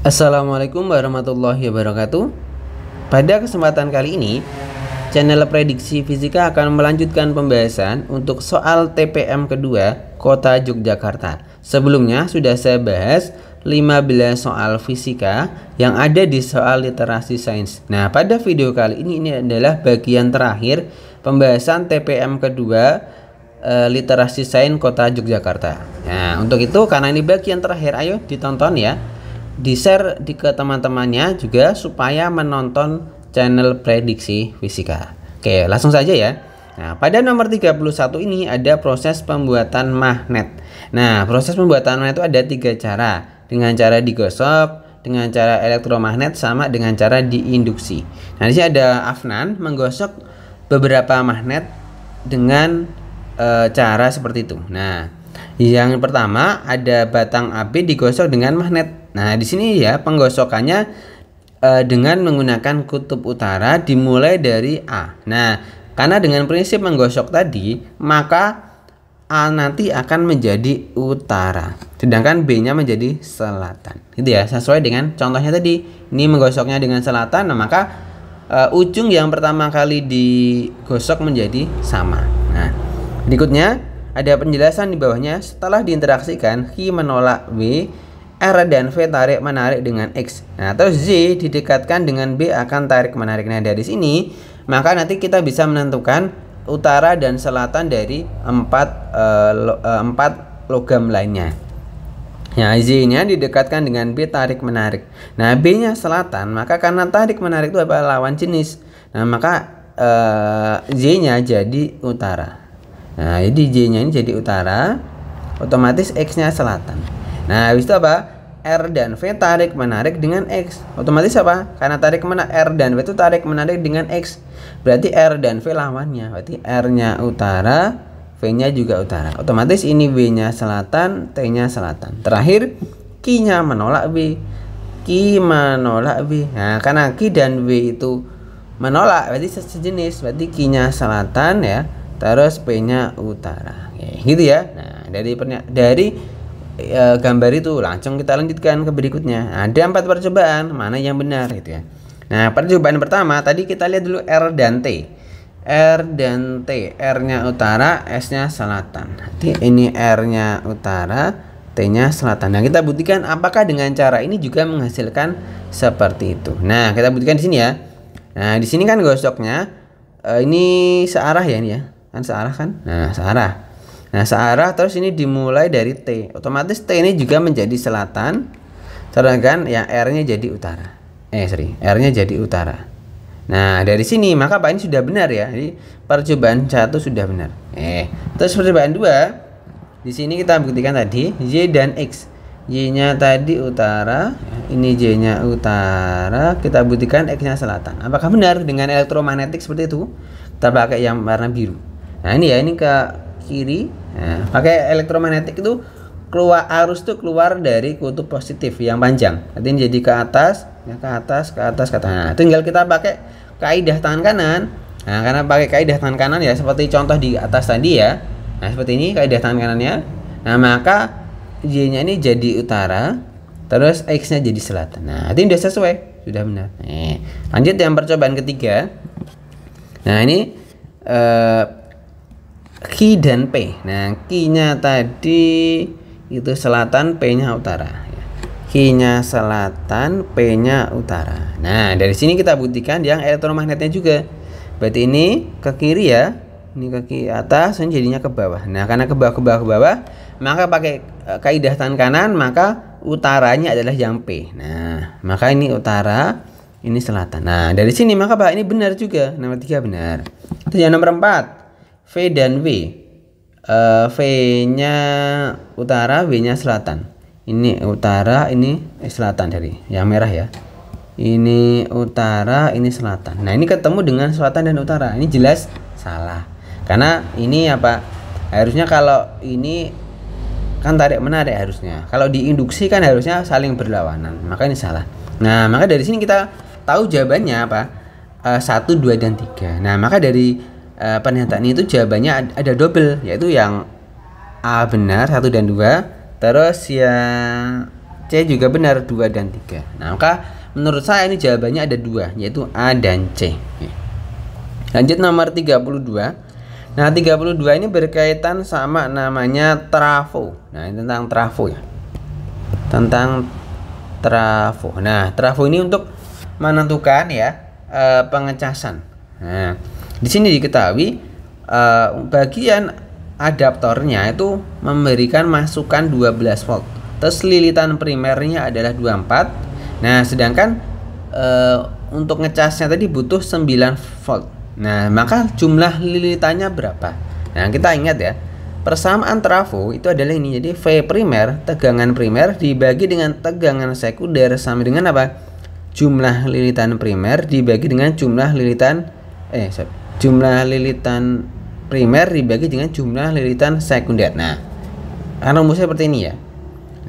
Assalamualaikum warahmatullahi wabarakatuh. Pada kesempatan kali ini, channel Prediksi Fisika akan melanjutkan pembahasan untuk soal TPM kedua Kota Yogyakarta. Sebelumnya sudah saya bahas 15 soal fisika yang ada di soal literasi sains. Nah, pada video kali ini adalah bagian terakhir pembahasan TPM kedua literasi sains Kota Yogyakarta. Nah, untuk itu karena ini bagian terakhir, ayo ditonton ya. Di-share ke teman-temannya juga supaya menonton channel Prediksi Fisika. Oke, langsung saja ya. Nah, pada nomor 31 ini ada proses pembuatan magnet. Nah, proses pembuatan magnet itu ada 3 cara. Dengan cara digosok, dengan cara elektromagnet, sama dengan cara diinduksi. Nah, di sini ada Afnan menggosok beberapa magnet dengan cara seperti itu. Nah, yang pertama ada batang AB digosok dengan magnet. Nah, di sini ya penggosokannya dengan menggunakan kutub utara dimulai dari A. Nah, karena dengan prinsip menggosok tadi, maka A nanti akan menjadi utara, sedangkan B-nya menjadi selatan. Gitu ya, sesuai dengan contohnya tadi. Ini menggosoknya dengan selatan, nah maka ujung yang pertama kali digosok menjadi sama. Nah, berikutnya ada penjelasan di bawahnya. Setelah diinteraksikan, Q menolak W, R dan V tarik menarik dengan X. Nah, terus Z didekatkan dengan B akan tarik menarik. Nah, dari sini maka nanti kita bisa menentukan utara dan selatan dari empat logam lainnya. Nah, Z-nya didekatkan dengan B tarik menarik. Nah, B-nya selatan, maka karena tarik menarik itu apa? Lawan jenis. Nah, maka Z-nya jadi utara. Nah, jadi J-nya ini jadi utara, otomatis X-nya selatan. Nah, habis itu apa? R dan V tarik menarik dengan X. Otomatis apa? Karena tarik menarik R dan V itu tarik menarik dengan X. Berarti R dan V lawannya. Berarti R-nya utara, V-nya juga utara. Otomatis ini W-nya selatan, T-nya selatan. Terakhir, Q-nya menolak W. Q menolak W. Nah, karena Q dan W itu menolak, berarti sejenis. Berarti Q-nya selatan ya. Terus P-nya utara. Gitu ya. Nah, dari gambar itu langsung kita lanjutkan ke berikutnya. Ada 4 percobaan, mana yang benar gitu ya. Nah, percobaan pertama tadi kita lihat dulu R dan T. R dan T, R-nya utara, S-nya selatan. Nanti ini R-nya utara, T-nya selatan. Nah, kita buktikan apakah dengan cara ini juga menghasilkan seperti itu. Nah, kita buktikan di sini ya. Nah, di sini kan gosoknya ini searah ya ini ya. Kan searah kan? Nah, searah. Nah, searah terus ini dimulai dari T. Otomatis T ini juga menjadi selatan. Sedangkan yang R-nya jadi utara. R-nya jadi utara. Nah, dari sini maka Pak ini sudah benar ya. Jadi percobaan 1 sudah benar. Terus percobaan 2. Di sini kita buktikan tadi Y dan X. Y-nya tadi utara, ini J-nya utara. Kita buktikan X-nya selatan. Apakah benar dengan elektromagnetik seperti itu? Kita pakai yang warna biru. Nah, ini ya, ini ke kiri. Nah, pakai elektromagnetik itu keluar arus tuh keluar dari kutub positif yang panjang. Nanti ini jadi ke atas, ya, ke atas, ke atas, ke atas. Nah, tinggal kita pakai kaidah tangan kanan. Nah, karena pakai kaidah tangan kanan ya seperti contoh di atas tadi ya. Nah, seperti ini kaidah tangan kanannya. Nah, maka Y-nya ini jadi utara, terus X-nya jadi selatan. Nah, ini sudah sesuai, sudah benar. Lanjut yang percobaan ketiga. Nah, ini Q dan P. Nah, Q-nya tadi itu selatan, P-nya utara. Q-nya selatan, P-nya utara. Nah, dari sini kita buktikan yang elektromagnetnya juga. Berarti ini ke kiri ya. Ini ke kiri atas, ini jadinya ke bawah. Nah, karena ke bawah, maka pakai kaidah tangan kanan, maka utaranya adalah yang P. Nah, maka ini utara, ini selatan. Nah, dari sini maka Pak ini benar juga. Nomor 3 benar. Terus yang nomor 4. V dan W. V-nya utara, W-nya selatan. Ini utara, ini selatan dari yang merah ya. Ini utara, ini selatan. Nah, ini ketemu dengan selatan dan utara. Ini jelas salah. Karena ini apa? Harusnya kalau ini kan tarik menarik harusnya. Kalau diinduksi kan harusnya saling berlawanan. Maka ini salah. Nah, maka dari sini kita tahu jawabannya apa? 1, 2 dan 3. Nah, maka dari pernyataan itu jawabannya ada double, yaitu yang A benar 1 dan 2, terus yang C juga benar, 2 dan 3. Nah, maka menurut saya ini jawabannya ada 2, yaitu A dan C. Lanjut nomor 32. Nah, 32 ini berkaitan sama namanya trafo. Nah, ini tentang trafo ya. Tentang trafo. Nah, trafo ini untuk menentukan ya pengecasan. Nah, di sini diketahui bagian adaptornya itu memberikan masukan 12 volt. Terus lilitan primernya adalah 24. Nah, sedangkan untuk ngecasnya tadi butuh 9 volt. Nah, maka jumlah lilitannya berapa? Nah, kita ingat ya, persamaan trafo itu adalah ini. Jadi V primer, tegangan primer dibagi dengan tegangan sekunder sama dengan apa? Jumlah lilitan primer dibagi dengan jumlah lilitan primer dibagi dengan jumlah lilitan sekunder. Nah, rumusnya seperti ini ya.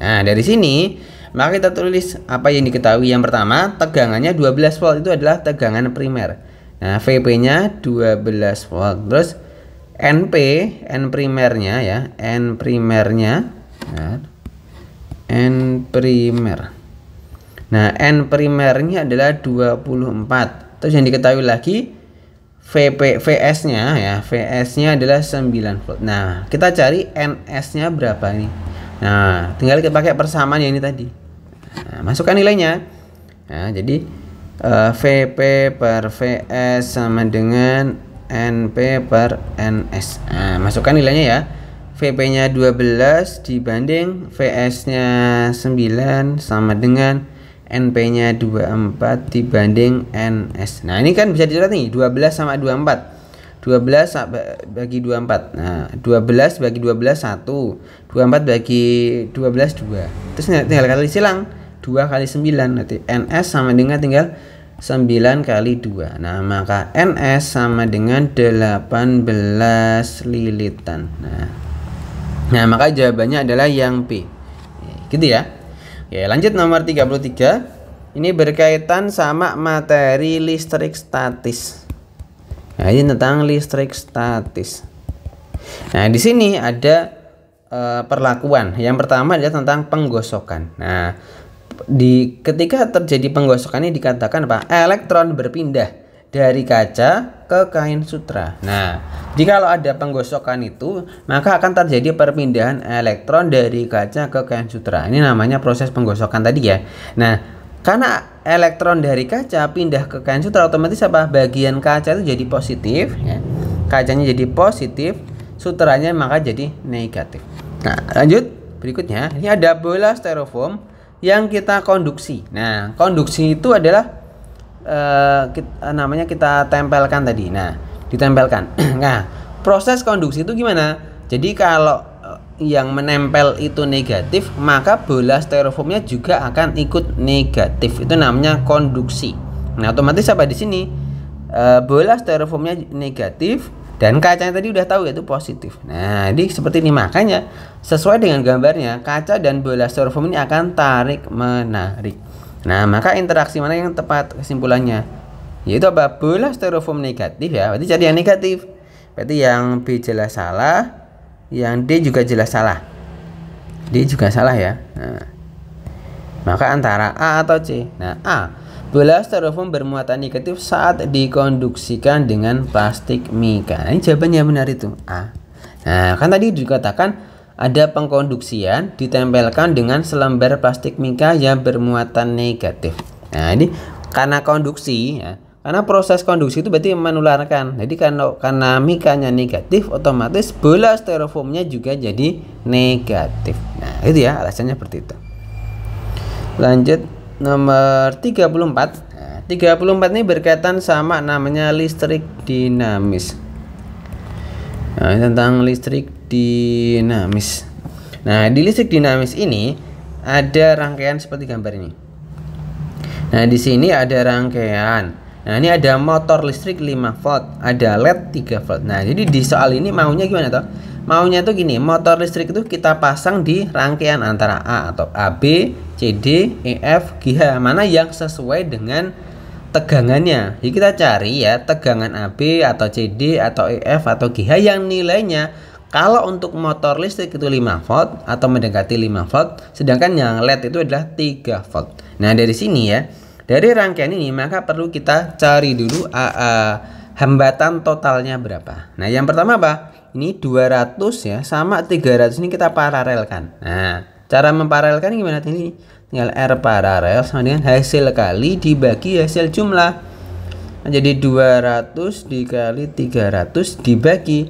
Nah, dari sini maka kita tulis apa yang diketahui. Yang pertama, tegangannya 12 volt itu adalah tegangan primer. Nah, VP-nya 12 volt. Terus N primernya ya, N primernya. N primer. Nah, N primernya adalah 24. Terus yang diketahui lagi VS-nya ya, VS-nya adalah 9 volt. Nah, kita cari NS-nya berapa ini. Nah, tinggal kita pakai persamaan yang ini tadi. Nah, masukkan nilainya. Nah, jadi VP per VS sama dengan NP per NS. Nah, masukkan nilainya ya. VP-nya 12 dibanding VS-nya 9 sama dengan NP-nya 24 dibanding NS. Nah, ini kan bisa dilihat nih, 12 sama 24. 12 bagi 24. Nah, 12 bagi 12 1. 24 bagi 12 2. Terus tinggal kali silang. 2 kali 9 nanti NS sama dengan tinggal 9 kali 2. Nah, maka NS sama dengan 18 lilitan. Nah, maka jawabannya adalah yang B. Gitu ya. Oke, lanjut nomor 33. Ini berkaitan sama materi listrik statis. Nah, ini tentang listrik statis. Nah, di sini ada perlakuan. Yang pertama adalah tentang penggosokan. Nah, ketika terjadi penggosokan ini dikatakan apa? Elektron berpindah dari kaca ke kain sutra. Nah, jika ada penggosokan itu, maka akan terjadi perpindahan elektron dari kaca ke kain sutra. Ini namanya proses penggosokan tadi ya. Nah, karena elektron dari kaca pindah ke kain sutra, otomatis apa? Bagian kaca itu jadi positif ya. Kacanya jadi positif, sutranya maka jadi negatif. Nah, lanjut berikutnya. Ini ada bola styrofoam yang kita konduksi. Nah, konduksi itu adalah namanya kita tempelkan tadi. Nah, ditempelkan. Nah, proses konduksi itu gimana? Jadi kalau yang menempel itu negatif, maka bola styrofoamnya juga akan ikut negatif. Itu namanya konduksi. Nah, otomatis apa di sini? Bola styrofoamnya negatif dan kacanya tadi udah tahu yaitu positif. Nah, jadi seperti ini, makanya sesuai dengan gambarnya, kaca dan bola styrofoam ini akan tarik menarik. Nah, maka interaksi mana yang tepat kesimpulannya? Yaitu apa? Bola styrofoam negatif ya. Berarti cari yang negatif. Berarti yang B jelas salah, yang D juga jelas salah. D juga salah ya. Nah, maka antara A atau C. Nah, A, bola styrofoam bermuatan negatif saat dikonduksikan dengan plastik mika. Nah, ini jawabannya benar itu A. Nah, kan tadi dikatakan ada pengkonduksian ditempelkan dengan selembar plastik mika yang bermuatan negatif. Nah, ini karena konduksi ya. Karena proses konduksi itu berarti menularkan. Jadi karena mikanya negatif, otomatis bola styrofoamnya juga jadi negatif. Nah, itu ya alasannya seperti itu. Lanjut nomor 34. Nah, 34 ini berkaitan sama namanya listrik dinamis. Nah, tentang listrik dinamis. Nah, di listrik dinamis ini ada rangkaian seperti gambar ini. Nah, di sini ada rangkaian. Nah, ini ada motor listrik 5 volt, ada LED 3 volt. Nah, jadi di soal ini maunya gimana toh? Maunya tuh gini, motor listrik itu kita pasang di rangkaian antara A atau AB, CD, EF, GH, mana yang sesuai dengan tegangannya. Jadi kita cari ya tegangan AB atau CD atau EF atau GH yang nilainya Kalau untuk motor listrik itu 5 volt atau mendekati 5 volt, sedangkan yang LED itu adalah 3 volt. Nah, dari sini ya, dari rangkaian ini maka perlu kita cari dulu hambatan totalnya berapa. Nah, yang pertama apa? Ini 200 ya sama 300 ini kita paralelkan. Nah, cara memparalelkan gimana ini? Tinggal R paralel sama dengan hasil kali dibagi hasil jumlah. Nah, jadi 200 dikali 300 dibagi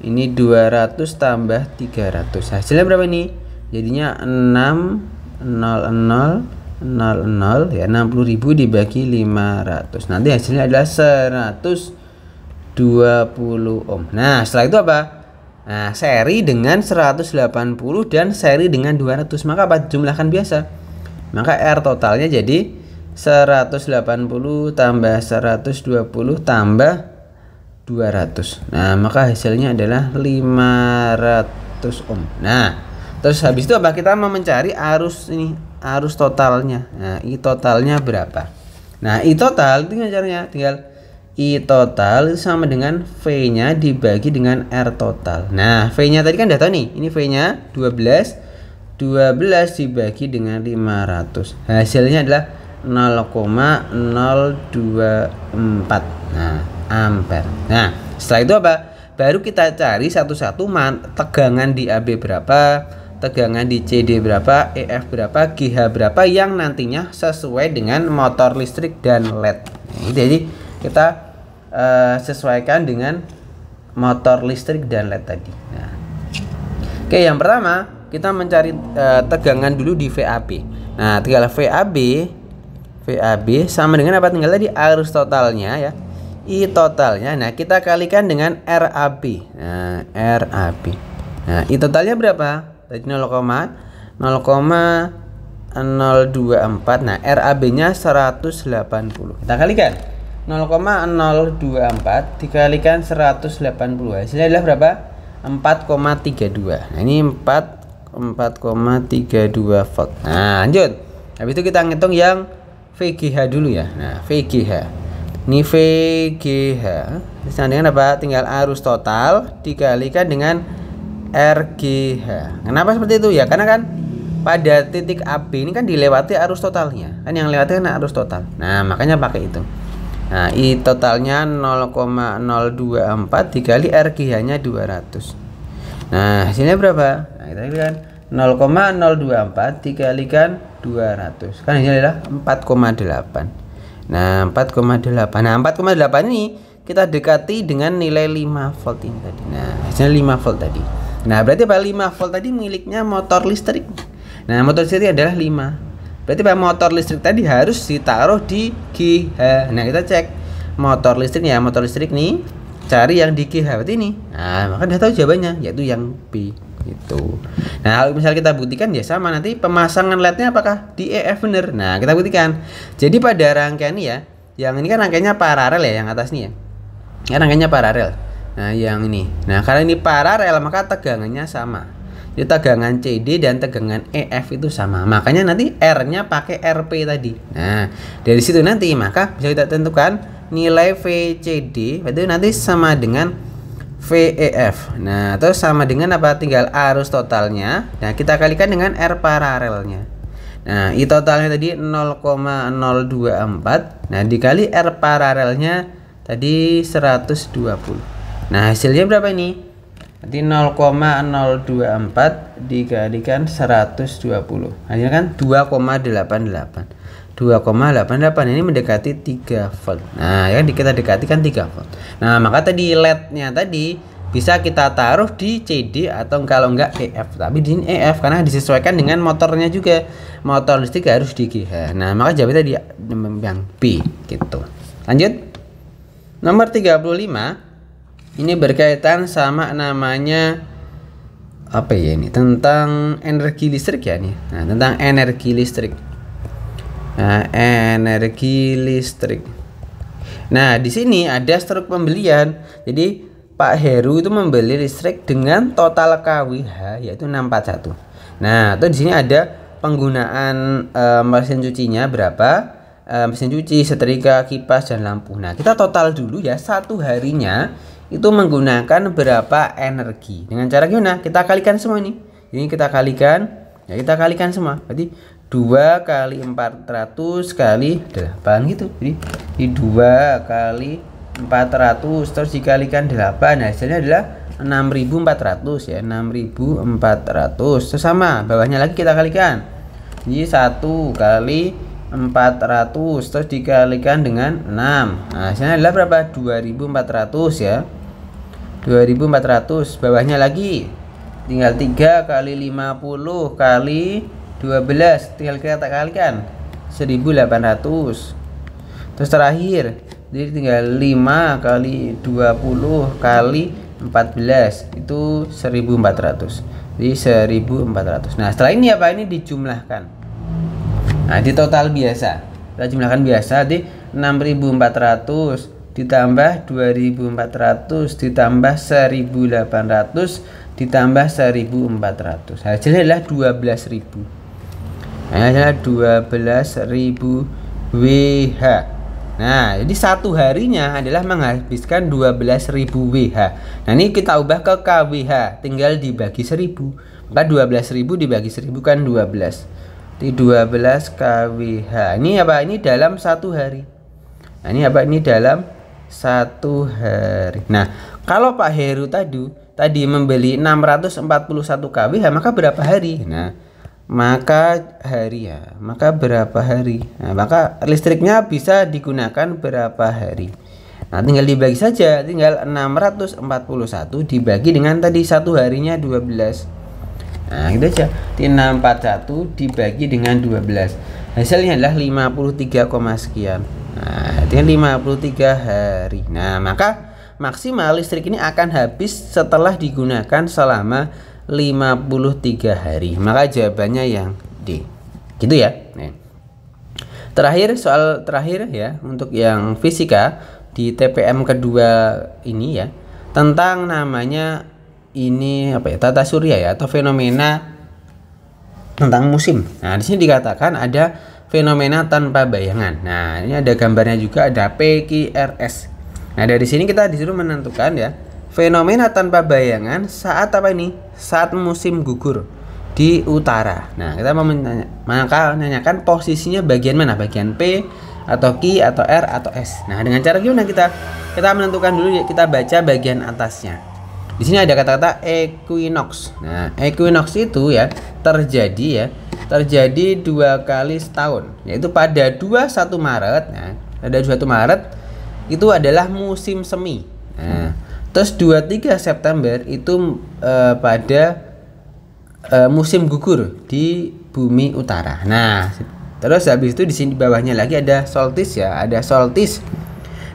ini 200 tambah 300. Hasilnya berapa ini? Jadinya 600 ya, 60.000 dibagi 500. Nanti hasilnya adalah 120 ohm. Nah, setelah itu apa? Nah, seri dengan 180 dan seri dengan 200. Maka apa? Jumlahkan biasa. Maka R totalnya jadi 180 tambah 120 tambah 200. Nah, maka hasilnya adalah 500 ohm. Nah, terus habis itu apa? Kita mau mencari arus ini, arus totalnya. Nah, I totalnya berapa? Nah, I total itu caranya tinggal I total itu sama dengan V-nya dibagi dengan R total. Nah, V-nya tadi kan udah tahu nih. Ini V-nya 12 dibagi dengan 500. Hasilnya adalah 0,024. Nah, ampere. Nah, setelah itu apa? Baru kita cari satu-satu tegangan di AB berapa, tegangan di CD berapa, EF berapa, GH berapa yang nantinya sesuai dengan motor listrik dan LED. Jadi kita sesuaikan dengan motor listrik dan LED tadi. Nah, oke, yang pertama kita mencari tegangan dulu di VAB. Nah, tinggal VAB sama dengan apa? Tinggal tadi arus totalnya ya, I totalnya. Nah, kita kalikan dengan RAB. Nah, RAB. Nah, I totalnya berapa? Tadi 0,024. Nah, RAB-nya 180. Kita kalikan 0,024 dikalikan 180. Hasilnya adalah berapa? 4,32. Nah, ini 4,32 volt. Nah, lanjut. Habis itu kita ngitung yang VGH dulu ya. Nah, VGH. Ini VGH sama dengan apa? Tinggal arus total dikalikan dengan RGH. Kenapa seperti itu ya? Karena kan pada titik AB ini kan dilewati arus totalnya. Kan yang lewati kan arus total. Nah, makanya pakai itu. Nah, I totalnya 0,024 dikali RGH-nya 200. Nah, hasilnya berapa? Nah, kita kalikan 0,024 dikalikan 200. Kan hasilnya adalah 4,8. Nah, 4,8. Nah, 4,8 ini kita dekati dengan nilai 5 volt ini tadi. Nah, hasilnya 5 volt tadi. Nah, berarti apa? 5 volt tadi miliknya motor listrik. Nah, motor listrik adalah 5. Berarti Pak, motor listrik tadi harus ditaruh di GH. Nah, kita cek motor listrik ya, motor listrik nih, cari yang di GH berarti ini. Nah, maka udah tahu jawabannya, yaitu yang B itu. Nah, kalau misalnya kita buktikan ya sama, nanti pemasangan LED-nya apakah di EF bener. Nah, kita buktikan. Jadi pada rangkaian ini ya, yang ini kan rangkaiannya paralel ya, yang atas nih ya. Ini rangkaiannya paralel. Nah, yang ini. Nah, karena ini paralel maka tegangannya sama. Jadi tegangan CD dan tegangan EF itu sama. Makanya nanti R-nya pakai RP tadi. Nah, dari situ nanti maka bisa kita tentukan nilai VCD berarti nanti sama dengan VEF. Nah, terus sama dengan apa? Tinggal arus totalnya. Nah, kita kalikan dengan R paralelnya. Nah, I totalnya tadi 0,024. Nah, dikali R paralelnya tadi 120. Nah, hasilnya berapa ini? Nanti 0,024 dikalikan 120. Hasilnya kan 2,88. 2,88 ini mendekati 3 volt. Nah, yang kita dekati kan 3 volt. Nah, maka tadi LED-nya tadi bisa kita taruh di CD atau kalau enggak EF. Tapi di sini EF karena disesuaikan dengan motornya juga. Motor listrik harus di GH. Nah, maka jawabannya tadi yang B gitu. Lanjut. Nomor 35. Ini berkaitan sama namanya apa ya ini? Tentang energi listrik ya nih. Nah, tentang energi listrik. Nah, energi listrik. Nah, di sini ada struk pembelian. Jadi Pak Heru itu membeli listrik dengan total KWH yaitu 641. Nah, atau di sini ada penggunaan mesin cucinya berapa? Mesin cuci, setrika, kipas dan lampu. Nah, kita total dulu ya satu harinya itu menggunakan berapa energi. Dengan cara gimana? Kita kalikan semua ini. Ini kita kalikan, ya kita kalikan semua. Berarti 2 kali 400 kali 8 gitu. Jadi 2 kali 400 terus dikalikan 8. Hasilnya adalah 6.400 ya. 6.400. Terus sama, bawahnya lagi kita kalikan. Jadi 1 kali 400 terus dikalikan dengan 6. Nah, hasilnya adalah berapa? 2.400 ya. 2.400. Bawahnya lagi tinggal 3 kali 50 kali 12, tinggal kita kalikan 1.800. Terus terakhir jadi tinggal 5 kali 20 kali 14 itu 1.400. Jadi 1.400. Nah, setelah ini apa? Ini dijumlahkan. Nah, di total biasa. Kita jumlahkan biasa di 6.400 ditambah 2.400 ditambah 1.800 ditambah 1.400. Hasilnya adalah 12.000. Hasilnya 12.000 WH. Nah, jadi satu harinya adalah menghabiskan 12.000 WH. Nah, ini kita ubah ke kWh, tinggal dibagi 1000. Maka 12.000 dibagi 1000 kan 12. Jadi 12 kWh. Ini apa? Ini dalam satu hari. Nah, ini apa? Ini dalam satu hari. Nah, kalau Pak Heru tadi membeli 641 kWh, maka berapa hari? Nah, maka berapa hari? Nah, maka listriknya bisa digunakan berapa hari? Nah, tinggal dibagi saja. Tinggal 641 dibagi dengan tadi satu harinya 12. Nah, gitu aja. 641 dibagi dengan 12. Hasilnya adalah 53, sekian. Nah, dengan 53 hari. Nah, maka maksimal listrik ini akan habis setelah digunakan selama 53 hari. Maka jawabannya yang D. Gitu ya. Nah, terakhir, soal terakhir ya untuk yang fisika di TPM kedua ini ya, tentang namanya ini apa ya? Tata surya ya, atau fenomena tentang musim. Nah, di sini dikatakan ada fenomena tanpa bayangan. Nah, ini ada gambarnya juga, ada PQRS. Nah, dari sini kita disuruh menentukan ya, fenomena tanpa bayangan saat apa ini? Saat musim gugur di utara. Nah, kita mau menanyakan posisinya bagian mana? Bagian P atau Q atau R atau S. Nah, dengan cara gimana kita menentukan dulu ya, kita baca bagian atasnya. Di sini ada kata-kata equinox. Nah, equinox itu ya terjadi 2 kali setahun, yaitu pada 21 Maret. Nah, pada 21 Maret itu adalah musim semi. Nah, terus 23 September itu pada musim gugur di bumi utara. Nah, terus habis itu di sini bawahnya lagi ada solstice ya, ada solstice.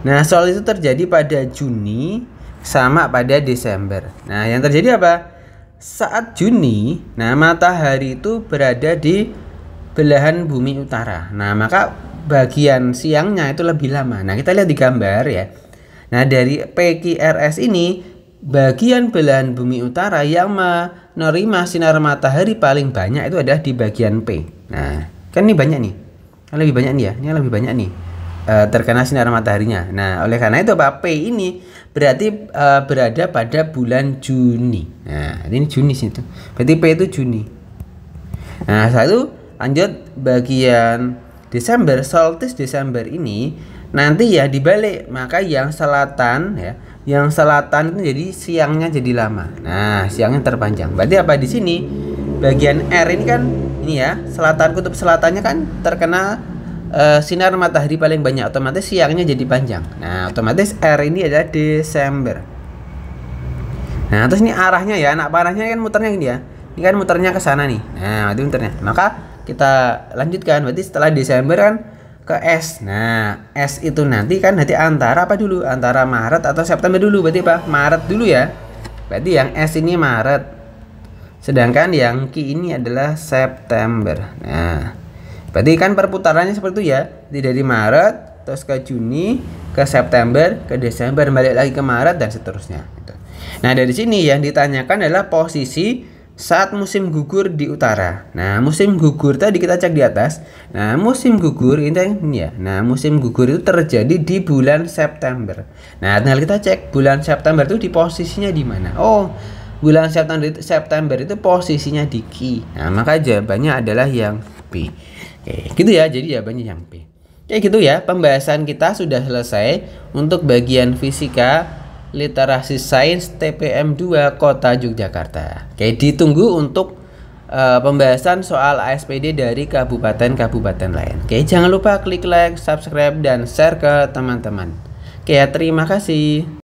Nah, solstice itu terjadi pada Juni sama pada Desember. Nah, yang terjadi apa? Saat Juni, nah matahari itu berada di belahan bumi utara. Nah, maka bagian siangnya itu lebih lama. Nah, kita lihat di gambar ya. Nah, dari PQRS ini bagian belahan bumi utara yang menerima sinar matahari paling banyak itu adalah di bagian P. Nah, kan ini banyak nih. Lebih banyak nih ya. Ini lebih banyak nih terkena sinar mataharinya. Nah, oleh karena itu P ini berarti berada pada bulan Juni. Nah, ini Juni situ. Berarti P itu Juni. Nah, satu lanjut bagian Desember, solstice Desember ini nanti ya dibalik, maka yang selatan ya, yang selatan itu jadi siangnya jadi lama. Nah, siangnya terpanjang. Berarti apa di sini? Bagian R ini kan ini ya, selatan, kutub selatannya kan terkena sinar matahari paling banyak, otomatis siangnya jadi panjang. Nah, otomatis R ini adalah Desember. Nah, terus ini arahnya ya, anak panahnya kan muternya gini ya. Ini kan muternya ke sana nih. Nah, itu muternya. Maka kita lanjutkan. Berarti setelah Desember kan ke S. Nah, S itu nanti antara apa dulu? Antara Maret atau September dulu. Berarti apa? Maret dulu ya. Berarti yang S ini Maret. Sedangkan yang Q ini adalah September. Nah, berarti kan perputarannya seperti itu ya. Jadi dari Maret terus ke Juni, ke September, ke Desember, balik lagi ke Maret dan seterusnya. Nah, dari sini yang ditanyakan adalah posisi saat musim gugur di utara. Nah, musim gugur tadi kita cek di atas. Nah, musim gugur ini ya. Nah, musim gugur itu terjadi di bulan September. Nah, tinggal kita cek bulan September itu di posisinya di mana. Oh, bulan September itu posisinya di Ki. Nah, maka jawabannya adalah yang B. Oke, gitu ya. Jadi jawabannya yang B. Kayak gitu ya, pembahasan kita sudah selesai untuk bagian fisika literasi sains TPM 2 Kota Yogyakarta. Oke, ditunggu untuk pembahasan soal ASPD dari kabupaten-kabupaten lain. Oke, jangan lupa klik like, subscribe, dan share ke teman-teman. Oke, terima kasih.